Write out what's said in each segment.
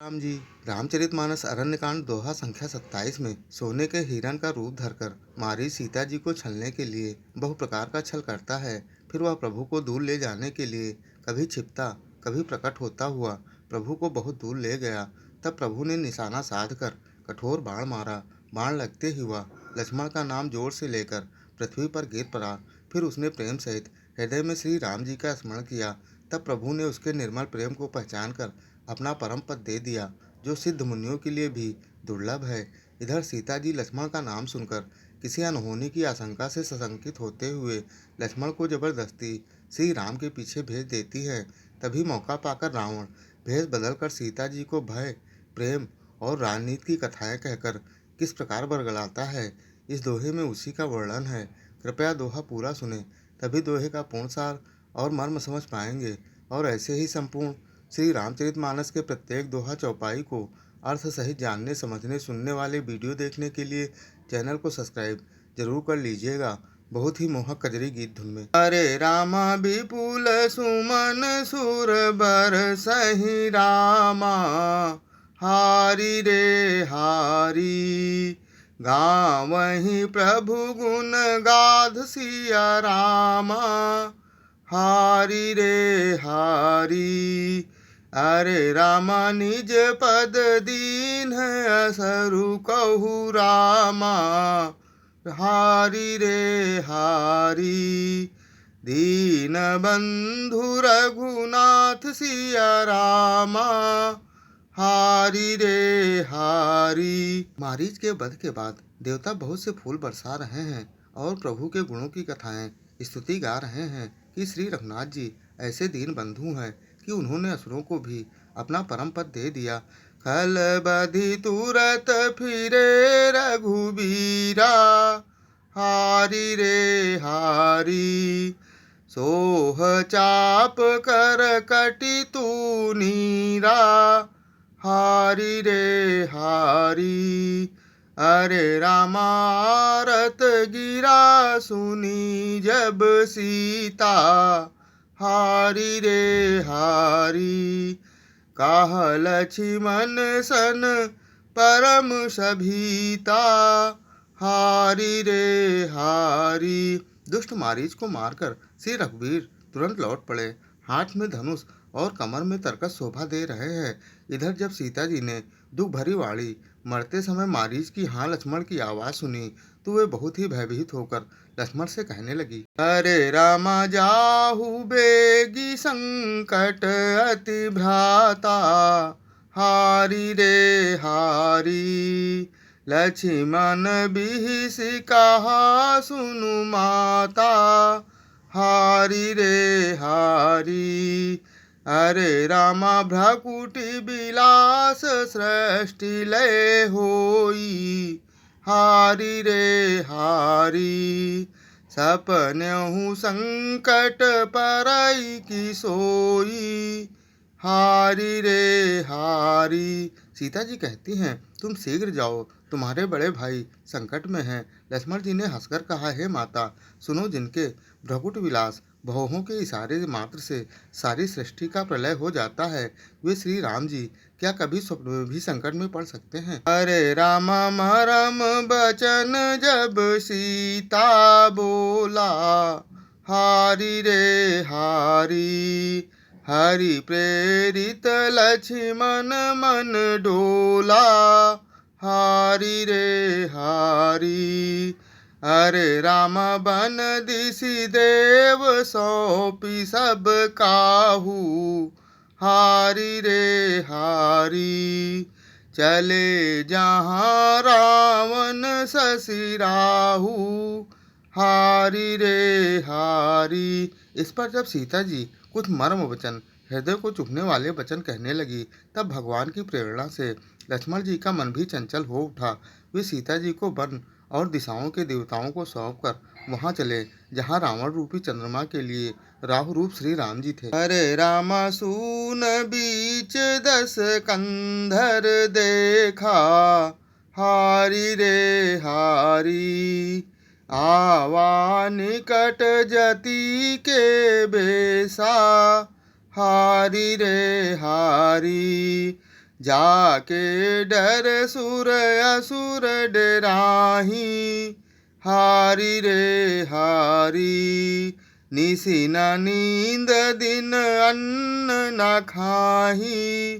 राम जी। रामचरितमानस अरण्यकांड दोहा संख्या 27 में सोने के हिरण का रूप धरकर मारी सीता जी को छलने के लिए बहु प्रकार का छल करता है। फिर वह प्रभु को दूर ले जाने के लिए कभी छिपता कभी प्रकट होता हुआ प्रभु को बहुत दूर ले गया। तब प्रभु ने निशाना साध कर कठोर बाण मारा। बाण लगते ही वह लक्ष्मण का नाम जोर से लेकर पृथ्वी पर गिर पड़ा। फिर उसने प्रेम सहित हृदय में श्री राम जी का स्मरण किया। तब प्रभु ने उसके निर्मल प्रेम को पहचान कर अपना परम पद दे दिया, जो सिद्ध मुनियों के लिए भी दुर्लभ है। इधर सीता जी लक्ष्मण का नाम सुनकर किसी अनहोनी की आशंका से सशंकित होते हुए लक्ष्मण को जबरदस्ती श्री राम के पीछे भेज देती है। तभी मौका पाकर रावण भेष बदलकर सीता जी को भय, प्रेम और राजनीति की कथाएं कहकर किस प्रकार बरगलाता है, इस दोहे में उसी का वर्णन है। कृपया दोहा पूरा सुने, तभी दोहे का पूर्ण सार और मर्म समझ पाएंगे। और ऐसे ही संपूर्ण श्री रामचरितमानस के प्रत्येक दोहा चौपाई को अर्थ सहित जानने समझने सुनने वाले वीडियो देखने के लिए चैनल को सब्सक्राइब जरूर कर लीजिएगा। बहुत ही मोहक कजरी गीत धुन में। अरे रामा विपुल सुमन सुर बर सही रामा, हारी रे हारी गावहीं प्रभु गुण गाध सिया रामा, हारी रे हारी। अरे रामा निज पद दीन असरु कहु रामा, हारी रे हारी। दीन बंधु रघुनाथ सिया रामा, हारी रे हारी। मारीच के वध के बाद देवता बहुत से फूल बरसा रहे हैं और प्रभु के गुणों की कथाएं स्तुति गा रहे हैं कि श्री रघुनाथ जी ऐसे दीन बंधु हैं कि उन्होंने असुरों को भी अपना परम पद दे दिया। खल बधि तुरत फिरे रघुबीरा, हारी रे हारी। सोह चाप कर कटि तू नीरा, हारी रे हारी। अरे रामारत गिरा सुनी जब सीता, हारी रे हारी। काह लक्ष्मण सन परम सभीता, हारी रे हारी। दुष्ट मारीच को मारकर श्री रघुवीर तुरंत लौट पड़े, हाथ में धनुष और कमर में तरकस शोभा दे रहे हैं। इधर जब सीता जी ने दुख भरी वाणी मरते समय मारीच की हाँ लक्ष्मण की आवाज सुनी तो वे बहुत ही भयभीत होकर लक्ष्मण से कहने लगी, अरे रामा जाहु बेगी संकट अति भ्राता, हारी रे हारी। लक्ष्मण बिहिसि कहा सुनु माता, हारी रे हारी। अरे रामा भ्रकुटि बिलास सृष्टि लय होई, हारी रे हारी। सपनेहु संकट परई की सोई, हारी रे हारी। सीता जी कहती हैं, तुम शीघ्र जाओ, तुम्हारे बड़े भाई संकट में हैं। लक्ष्मण जी ने हंसकर कहा, हे माता, सुनो, जिनके भ्रकुट विलास भवों के इशारे मात्र से सारी सृष्टि का प्रलय हो जाता है, वे श्री राम जी क्या कभी स्वप्न में भी संकट में पड़ सकते हैं। अरे रामा मरम बचन जब सीता बोला, हारी रे हारी। हरि प्रेरित लक्ष्मण मन डोला, हारी रे हारी। अरे रामा बन दिशि देव सौंपी सब काहू, हारी रे हारी। चले जहाँ रावण शशि राहु, हारी रे हारी। इस पर जब सीता जी कुछ मर्म वचन, हृदय को चुभने वाले वचन कहने लगी, तब भगवान की प्रेरणा से लक्ष्मण जी का मन भी चंचल हो उठा। वे सीता जी को वन और दिशाओं के देवताओं को सौंपकर वहां चले जहां रावण रूपी चंद्रमा के लिए राहु रूप श्री राम जी थे। अरे रामा सून बीच दस कंधर देखा, हारी रे हारी। आवा निकट जति के बेसा, हारी रे हारी। जाके डर सुर असुर डराही, हारी रे हारी। निसी न नींद दिन अन्न न खाही,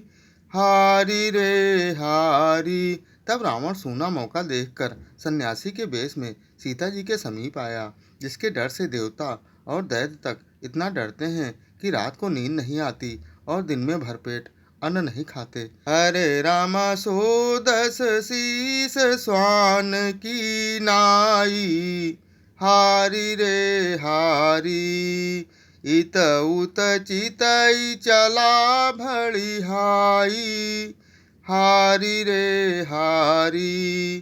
हारी रे हारी। तब रावण सूना मौका देखकर सन्यासी के वेश में सीता जी के समीप आया, जिसके डर से देवता और दैत्य तक इतना डरते हैं कि रात को नींद नहीं आती और दिन में भरपेट अन्न नहीं खाते। हरे रामा सो दस शीस स्वान की नाई, हारी रे हारी। इत उत चितई चला भड़िहाई, हारी रे हारी।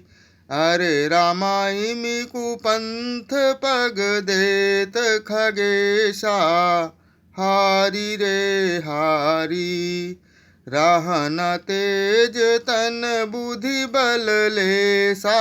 अरे रामायमी कुपंथ पग देत खगेशा, हारी रे हारी। रहन तेज तन बुद्धि बल लेसा,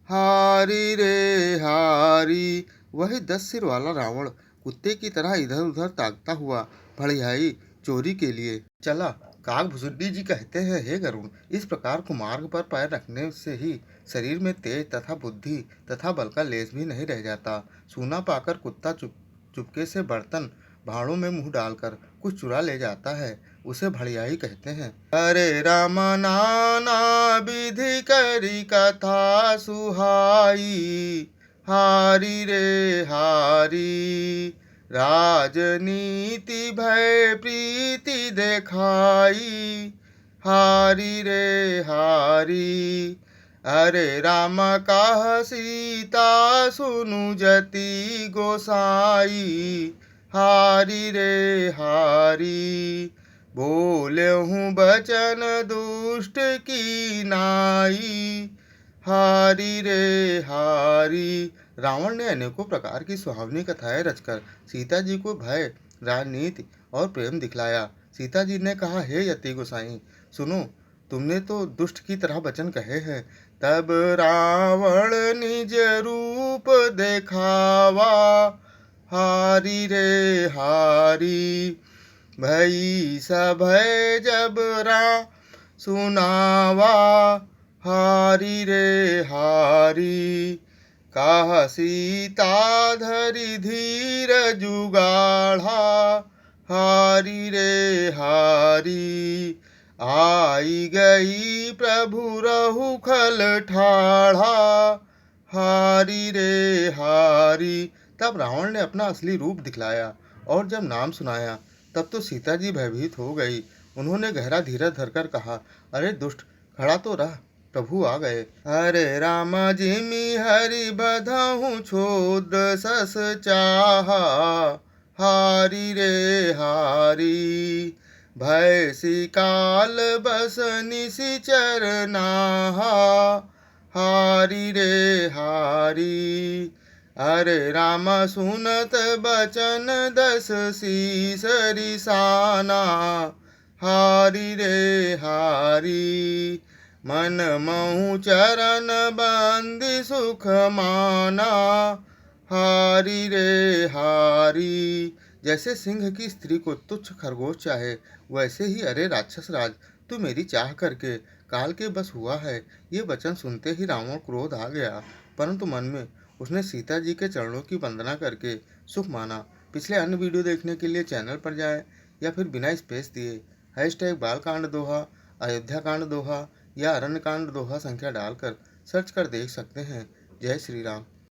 हारी रे हारी। वही 10 सिर वाला रावण कुत्ते की तरह इधर उधर ताकता हुआ भड़ियाई चोरी के लिए चला। काकभुसुंडी जी कहते हैं, हे गरुड़, इस प्रकार कुमार्ग पर पैर रखने से ही शरीर में तेज तथा बुद्धि तथा बल का लेस भी नहीं रह जाता। सूना पाकर कुत्ता चुपके से बर्तन भाड़ों में मुंह डालकर कुछ चुरा ले जाता है, उसे भड़ियाई कहते हैं। अरे राम नाना विधि करी कथा सुहाई, हारी रे हारी। राजनीति भय प्रीति देखाई, हारी रे हारी। अरे राम कह सीता सुनु जति गोसाई, हारी रे हारी। बोलहूँ बचन दुष्ट की नाई, हारी रे हारी। रावण ने अनेकों प्रकार की सुहावनी कथाएं रचकर सीता जी को भय, राजनीति और प्रेम दिखलाया। सीता जी ने कहा, हे यति गोसाई, सुनो, तुमने तो दुष्ट की तरह वचन कहे हैं। तब रावण निज रूप देखावा, हारी रे हारी। भई सभय जब राम सुनावा, हारी रे हारी। कहा सीता धरि धीर जुगाढ़ा, हारी रे हारी। आई गई प्रभु रहुखल ठाढ़ा, हारी रे हारी। तब रावण ने अपना असली रूप दिखलाया और जब नाम सुनाया तब तो सीता जी भयभीत हो गई। उन्होंने गहरा धीरज धरकर कहा, अरे दुष्ट, खड़ा तो रह, प्रभु आ गए। अरे राम जिमि हरि बधहु छोद सस चाहा, हारी रे हारी। भय सिकाल बस निशिचर नाहा, हारी रे हारी। अरे राम सुनत बचन दस शीस रिसाना, हारी रे हारी। मन महु चरण बंदी सुख माना, हारी रे हारी। जैसे सिंह की स्त्री को तुच्छ खरगोश चाहे, वैसे ही अरे राक्षस राज, तू मेरी चाह करके काल के बस हुआ है। ये वचन सुनते ही रावण क्रोध आ गया, परंतु मन में उसने सीता जी के चरणों की वंदना करके सुख माना। पिछले अन्य वीडियो देखने के लिए चैनल पर जाएं या फिर बिना स्पेस दिए #बालकांड दोहा, अयोध्या कांड दोहा या अरण्य कांड दोहा संख्या डालकर सर्च कर देख सकते हैं। जय श्री राम।